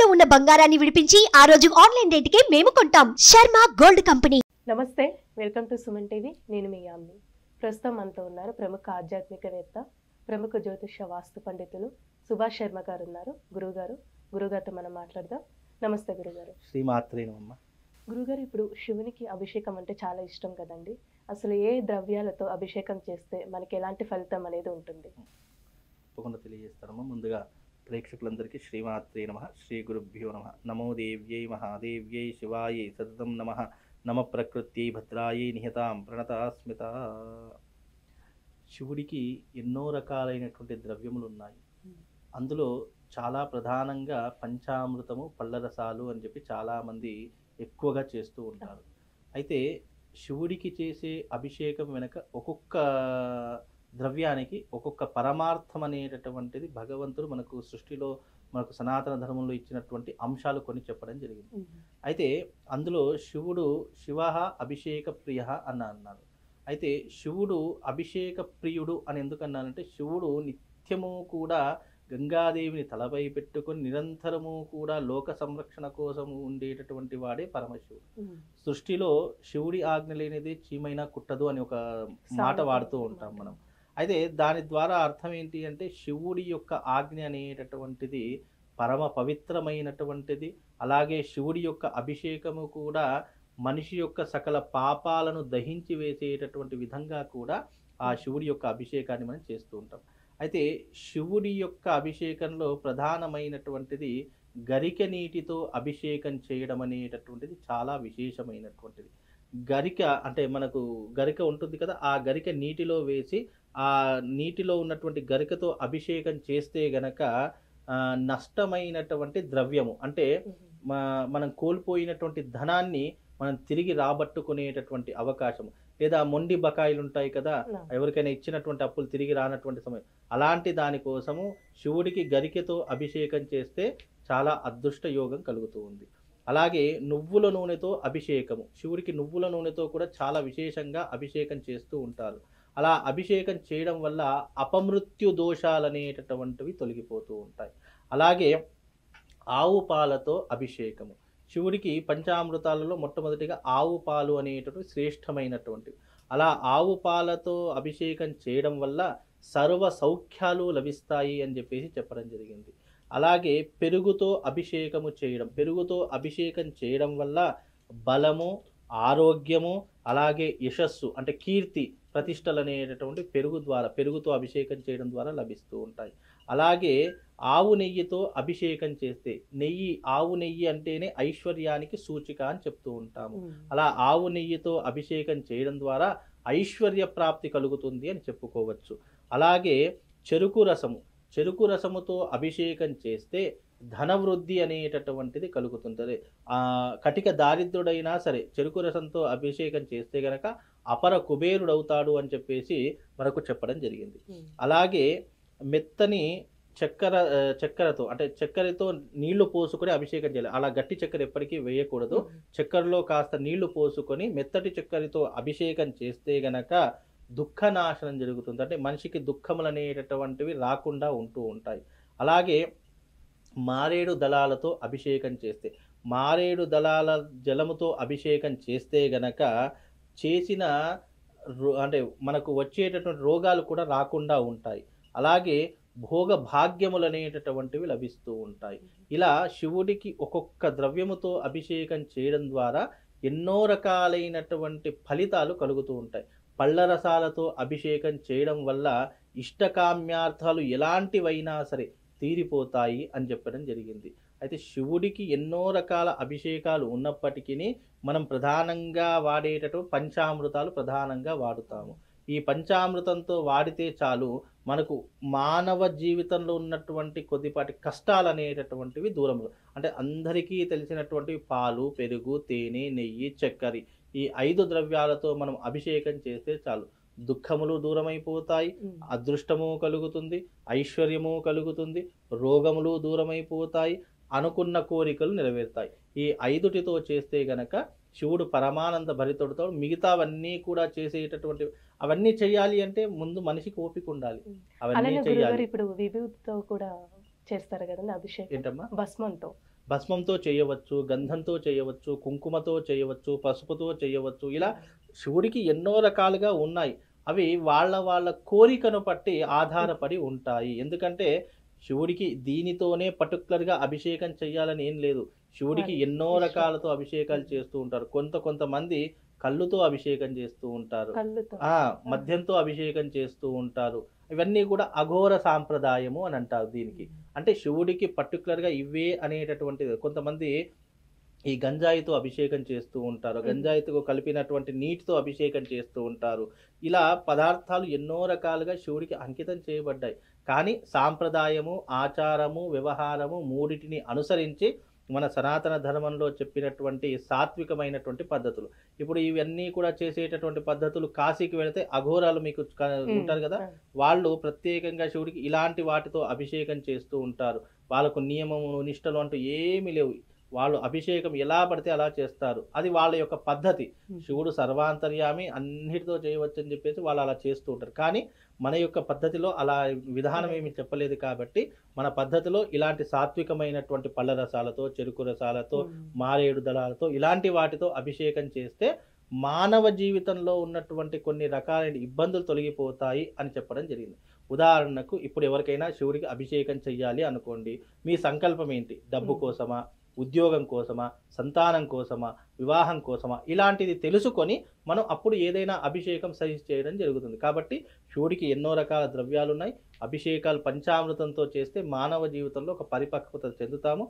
తాకట్టులో ఉన్న బంగారాన్ని విడిపించి ఆ రోజు ఆన్లైన్ రేటుకే మేము కొంటాం. Sharma gold company. నమస్తే, వెల్కమ్ టు సుమన్ టీవీ. నేను మీ యామ్ని. ప్రస్తుతం మనతో ఉన్నారు ప్రముఖ ఆధ్యాత్మికవేత్త, ప్రముఖ జ్యోతిష వాస్తు పండితులు సుభాష్ శర్మ గారు ఉన్నారు. గురుగారితో మనం మాట్లాడదాం. నమస్తే గురుగారు. శ్రీమాత్రే నమః. గురుగారు, ఇప్పుడు శివునికి అభిషేకం అంటే చాలా ఇష్టం కదండి. అసలు ఏ ద్రవ్యాలతో అభిషేకం చేస్తే మనకి ఎలాంటి ఫలితం అనేది ఉంటుంది? తప్పకుండా తెలియజేస్తానమ్మా. ముందుగా ప్రేక్షకులందరికీ శ్రీమాత్రే నమః, శ్రీ గురుభ్యో నమః. నమో దేవ్యై మహాదేవ్యై శివాయై సతతం నమః. నమ ప్రకృత్యై భద్రాయై నిహతాం ప్రణతాస్మిత. శివుడికి ఎన్నో రకాలైనటువంటి ద్రవ్యములు ఉన్నాయి. అందులో చాలా ప్రధానంగా పంచామృతము, పళ్ళరసాలు అని చెప్పి చాలామంది ఎక్కువగా చేస్తూ ఉంటారు. అయితే శివుడికి చేసే అభిషేకం వెనక ఒక్కొక్క ద్రవ్యానికి ఒక్కొక్క పరమార్థం అనేటటువంటిది భగవంతుడు మనకు సృష్టిలో, మనకు సనాతన ధర్మంలో ఇచ్చినటువంటి అంశాలు కొన్ని చెప్పడం జరిగింది. అయితే అందులో శివః అభిషేక ప్రియ అన్నారు. అయితే శివుడు అభిషేక ప్రియుడు అని ఎందుకన్నానంటే, శివుడు నిత్యము కూడా గంగాదేవిని తలపై పెట్టుకొని నిరంతరము కూడా లోక సంరక్షణ కోసం ఉండేటటువంటి వాడే పరమశివుడు. సృష్టిలో శివుడి ఆజ్ఞ లేనిది చీమైనా కుట్టదు అని ఒక మాట వాడుతూ ఉంటాం మనం. అయితే దాని ద్వారా అర్థం ఏంటి అంటే, శివుడి యొక్క ఆజ్ఞ అనేటటువంటిది పరమ పవిత్రమైనటువంటిది. అలాగే శివుడి యొక్క అభిషేకము కూడా మనిషి యొక్క సకల పాపాలను దహించి వేసేటటువంటి విధంగా కూడా ఆ శివుడి యొక్క అభిషేకాన్ని మనం చేస్తూ ఉంటాం. అయితే శివుడి యొక్క అభిషేకంలో ప్రధానమైనటువంటిది గరిక నీటితో అభిషేకం చేయడం అనేటటువంటిది చాలా విశేషమైనటువంటిది. గరిక అంటే మనకు గరిక ఉంటుంది కదా, ఆ గరిక నీటిలో వేసి ఆ నీటిలో ఉన్నటువంటి గరికతో అభిషేకం చేస్తే గనక నష్టమైనటువంటి ద్రవ్యము అంటే మనం కోల్పోయినటువంటి ధనాన్ని మనం తిరిగి రాబట్టుకునేటటువంటి అవకాశం, లేదా మొండి బకాయిలు ఉంటాయి కదా, ఎవరికైనా ఇచ్చినటువంటి అప్పులు తిరిగి రానటువంటి సమయం, అలాంటి దానికోసము శివుడికి గరికతో అభిషేకం చేస్తే చాలా అదృష్ట యోగం కలుగుతూ ఉంది. అలాగే నువ్వుల నూనెతో అభిషేకము, శివుడికి నువ్వుల నూనెతో కూడా చాలా విశేషంగా అభిషేకం చేస్తూ ఉంటారు. అలా అభిషేకం చేయడం వల్ల అపమృత్యు దోషాలు అనేటటువంటివి తొలగిపోతూ ఉంటాయి. అలాగే ఆవు పాలతో అభిషేకము, శివుడికి పంచామృతాలలో మొట్టమొదటిగా ఆవు పాలు అనేటటువంటి శ్రేష్టమైనటువంటివి. అలా ఆవు పాలతో అభిషేకం చేయడం వల్ల సర్వ సౌఖ్యాలు లభిస్తాయి అని చెప్పేసి చెప్పడం జరిగింది. అలాగే పెరుగుతో అభిషేకము చేయడం, పెరుగుతో అభిషేకం చేయడం వల్ల బలము, ఆరోగ్యము, అలాగే యశస్సు అంటే కీర్తి ప్రతిష్టలు అనేటటువంటి పెరుగుతో అభిషేకం చేయడం ద్వారా లభిస్తూ ఉంటాయి. అలాగే ఆవు నెయ్యితో అభిషేకం చేస్తే, ఆవు నెయ్యి అంటేనే ఐశ్వర్యానికి సూచిక అని చెప్తూ ఉంటాము. అలా ఆవు నెయ్యితో అభిషేకం చేయడం ద్వారా ఐశ్వర్య ప్రాప్తి కలుగుతుంది అని చెప్పుకోవచ్చు. అలాగే చెరుకు రసముతో అభిషేకం చేస్తే ధనవృద్ధి అనేటటువంటిది కలుగుతుంటుంది. కటిక దారిద్రుడైనా సరే చెరుకు రసంతో అభిషేకం చేస్తే గనక అపర కుబేరుడవుతాడు అని చెప్పేసి మనకు చెప్పడం జరిగింది. అలాగే మెత్తని చక్కెరతో అంటే చక్కెరతో నీళ్లు పోసుకొని అభిషేకం చేయాలి. అలా గట్టి చక్కెర ఎప్పటికీ వేయకూడదు. చక్కెరలో కాస్త నీళ్లు పోసుకొని మెత్తటి చక్కెరతో అభిషేకం చేస్తే గనక దుఃఖనాశనం జరుగుతుంది. అంటే మనిషికి దుఃఖములు అనేటటువంటివి రాకుండా ఉంటూ ఉంటాయి. అలాగే మారేడు దళాలతో అభిషేకం చేస్తే, మారేడు దళాల జలముతో అభిషేకం చేస్తే గనక చేసిన అంటే మనకు వచ్చేటటువంటి రోగాలు కూడా రాకుండా ఉంటాయి. అలాగే భోగ భాగ్యములు అనేటటువంటివి లభిస్తూ ఉంటాయి. ఇలా శివుడికి ఒక్కొక్క ద్రవ్యముతో అభిషేకం చేయడం ద్వారా ఎన్నో రకాలైనటువంటి ఫలితాలు కలుగుతూ ఉంటాయి. పళ్ళ రసాలతో అభిషేకం చేయడం వల్ల ఇష్టకామ్యార్థాలు ఎలాంటివైనా సరే తీరిపోతాయి అని చెప్పడం జరిగింది. అయితే శివుడికి ఎన్నో రకాల అభిషేకాలు ఉన్నప్పటికీ మనం ప్రధానంగా వాడేటటువంటి పంచామృతాలు ప్రధానంగా వాడుతాము. ఈ పంచామృతంతో వాడితే చాలు మనకు మానవ జీవితంలో ఉన్నటువంటి కొద్దిపాటి కష్టాలు అనేటటువంటివి దూరంలో, అంటే అందరికీ తెలిసినటువంటి పాలు, పెరుగు, తేనె, నెయ్యి, చక్కెర, ఈ 5 ద్రవ్యాలతో మనం అభిషేకం చేస్తే చాలు దుఃఖములు దూరమైపోతాయి, అదృష్టము కలుగుతుంది, ఐశ్వర్యము కలుగుతుంది, రోగములు దూరమైపోతాయి, అనుకున్న కోరికలు నెరవేరుతాయి. ఈ 5టితో చేస్తే గనక శివుడు పరమానంద భరితుడితో మిగతావన్నీ కూడా చేసేటటువంటి, అవన్నీ చేయాలి అంటే ముందు మనిషికి ఓపిక ఉండాలి. అవన్నీ చేయాలి. ఇప్పుడు విభూతితో కూడా చేస్తారు కదండి అభిషేకం. ఏంటమ్మా? భస్మంతో. భస్మంతో చేయవచ్చు, గంధంతో చేయవచ్చు, కుంకుమతో చేయవచ్చు, పసుపుతో చేయవచ్చు. ఇలా శివుడికి ఎన్నో రకాలుగా ఉన్నాయి. అవి వాళ్ళ కోరికను బట్టి ఆధారపడి ఉంటాయి. ఎందుకంటే శివుడికి దీనితోనే పర్టికులర్‌గా అభిషేకం చేయాలని ఏం లేదు. శివుడికి ఎన్నో రకాలతో అభిషేకాలు చేస్తూ ఉంటారు. కొంతమంది కళ్ళుతో అభిషేకం చేస్తూ ఉంటారు. కళ్ళుతో. మద్యంతో అభిషేకం చేస్తూ ఉంటారు. ఇవన్నీ కూడా అఘోర సాంప్రదాయము అని అంటారు దీనికి. అంటే శివుడికి పర్టికులర్‌గా ఇవే అనేటటువంటిది. కొంతమంది ఈ గంజాయితో అభిషేకం చేస్తూ ఉంటారు. గంజాయితో కలిపినటువంటి నీటితో అభిషేకం చేస్తూ ఉంటారు. ఇలా పదార్థాలు ఎన్నో రకాలుగా శివుడికి అంకితం చేయబడ్డాయి. కానీ సాంప్రదాయము, ఆచారము, వ్యవహారము మూడిటిని అనుసరించి మన సనాతన ధర్మంలో చెప్పినటువంటి సాత్వికమైనటువంటి పద్ధతులు. ఇప్పుడు ఇవన్నీ కూడా చేసేటటువంటి పద్ధతులు కాశీకి వెళితే అఘోరాలు మీకు ఉంటారు కదా! వాళ్ళు ప్రత్యేకంగా శివుడికి ఇలాంటి వాటితో అభిషేకం చేస్తూ ఉంటారు. వాళ్ళకు నియమము, నిష్టలు అంటూ ఏమీ లేవు. వాళ్ళు అభిషేకం ఎలా పడితే అలా చేస్తారు. అది వాళ్ళ యొక్క పద్ధతి. శివుడు సర్వాంతర్యామి, అన్నిటితో చేయవచ్చని చెప్పేసి వాళ్ళు అలా చేస్తూ ఉంటారు. కానీ మన యొక్క పద్ధతిలో అలా విధానం ఏమి చెప్పలేదు కాబట్టి మన పద్ధతిలో ఇలాంటి సాత్వికమైనటువంటి పళ్ళ రసాలతో, చెరుకు రసాలతో, మారేడు దళాలతో ఇలాంటి వాటితో అభిషేకం చేస్తే మానవ జీవితంలో ఉన్నటువంటి కొన్ని రకాలైన ఇబ్బందులు తొలగిపోతాయి అని చెప్పడం జరిగింది. ఉదాహరణకు ఇప్పుడు ఎవరికైనా శివుడికి అభిషేకం చెయ్యాలి అనుకోండి. మీ సంకల్పం ఏంటి? డబ్బు కోసమా, ఉద్యోగం కోసమా, సంతానం కోసమా, వివాహం కోసమా, ఇలాంటిది తెలుసుకొని మనం అప్పుడు ఏదైనా అభిషేకం సజెస్ట్ చేయడం జరుగుతుంది. కాబట్టి శివుడికి ఎన్నో రకాల ద్రవ్యాలు ఉన్నాయి. అభిషేకాలు పంచామృతంతో చేస్తే మానవ జీవితంలో ఒక పరిపక్వత చెందుతాము.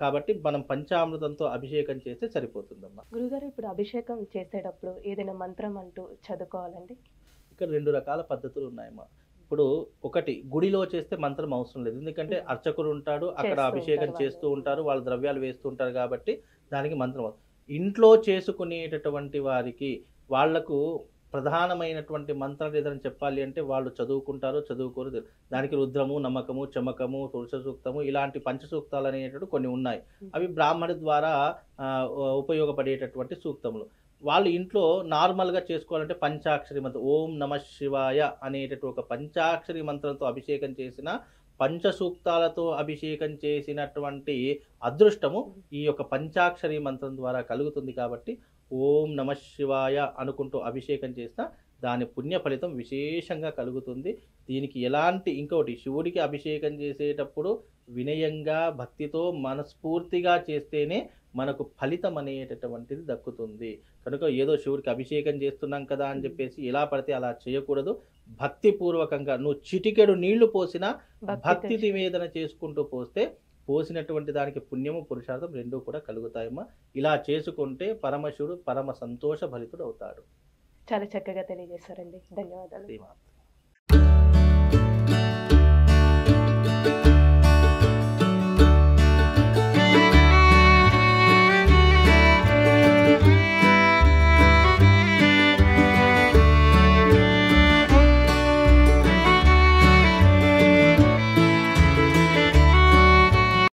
కాబట్టి మనం పంచామృతంతో అభిషేకం చేస్తే సరిపోతుందమ్మా. గురుగారు, ఇప్పుడు అభిషేకం చేసేటప్పుడు ఏదైనా మంత్రం అంటూ చదువుకోవాలండి? ఇక్కడ 2 రకాల పద్ధతులు ఉన్నాయమ్మా. ఇప్పుడు ఒకటి, గుడిలో చేస్తే మంత్రం అవసరం లేదు. ఎందుకంటే అర్చకుడు ఉంటాడు, అక్కడ అభిషేకం చేస్తూ ఉంటారు, వాళ్ళు ద్రవ్యాలు వేస్తూ ఉంటారు కాబట్టి దానికి మంత్రం అవసరం. ఇంట్లో చేసుకునేటటువంటి వారికి వాళ్లకు ప్రధానమైనటువంటి మంత్రాలు ఏదైనా చెప్పాలి అంటే వాళ్ళు చదువుకుంటారో చదువుకోరు. దానికి రుద్రము, నమ్మకము, చమకము, పురుష సూక్తము ఇలాంటి పంచసూక్తాలు అనేటటువంటి కొన్ని ఉన్నాయి. అవి బ్రాహ్మణి ద్వారా ఉపయోగపడేటటువంటి సూక్తములు. వాళ్ళు ఇంట్లో నార్మల్గా చేసుకోవాలంటే పంచాక్షరి మంత్రం, ఓం నమ శివాయ అనేటటువంటి ఒక పంచాక్షరి మంత్రంతో అభిషేకం చేసిన, పంచసూక్తాలతో అభిషేకం చేసినటువంటి అదృష్టము ఈ యొక్క పంచాక్షరి మంత్రం ద్వారా కలుగుతుంది. కాబట్టి ఓం నమ శివాయ అనుకుంటూ అభిషేకం చేసినా దాని పుణ్య ఫలితం విశేషంగా కలుగుతుంది. దీనికి ఎలాంటి ఇంకోటి, శివుడికి అభిషేకం చేసేటప్పుడు వినయంగా, భక్తితో, మనస్ఫూర్తిగా చేస్తేనే మనకు ఫలితం అనేటటువంటిది దక్కుతుంది. కనుక ఏదో శివుడికి అభిషేకం చేస్తున్నాం కదా అని చెప్పేసి ఎలా పడితే అలా చేయకూడదు. భక్తిపూర్వకంగా నువ్వు చిటికెడు నీళ్లు పోసినా భక్తి నివేదన చేసుకుంటూ పోసినటువంటి దానికి పుణ్యము, పురుషార్థం రెండూ కూడా కలుగుతాయమ్మా. ఇలా చేసుకుంటే పరమశివుడు పరమ సంతోష భరితుడు అవుతాడు. చాలా చక్కగా తెలియజేశారండి. ధన్యవాదాలు.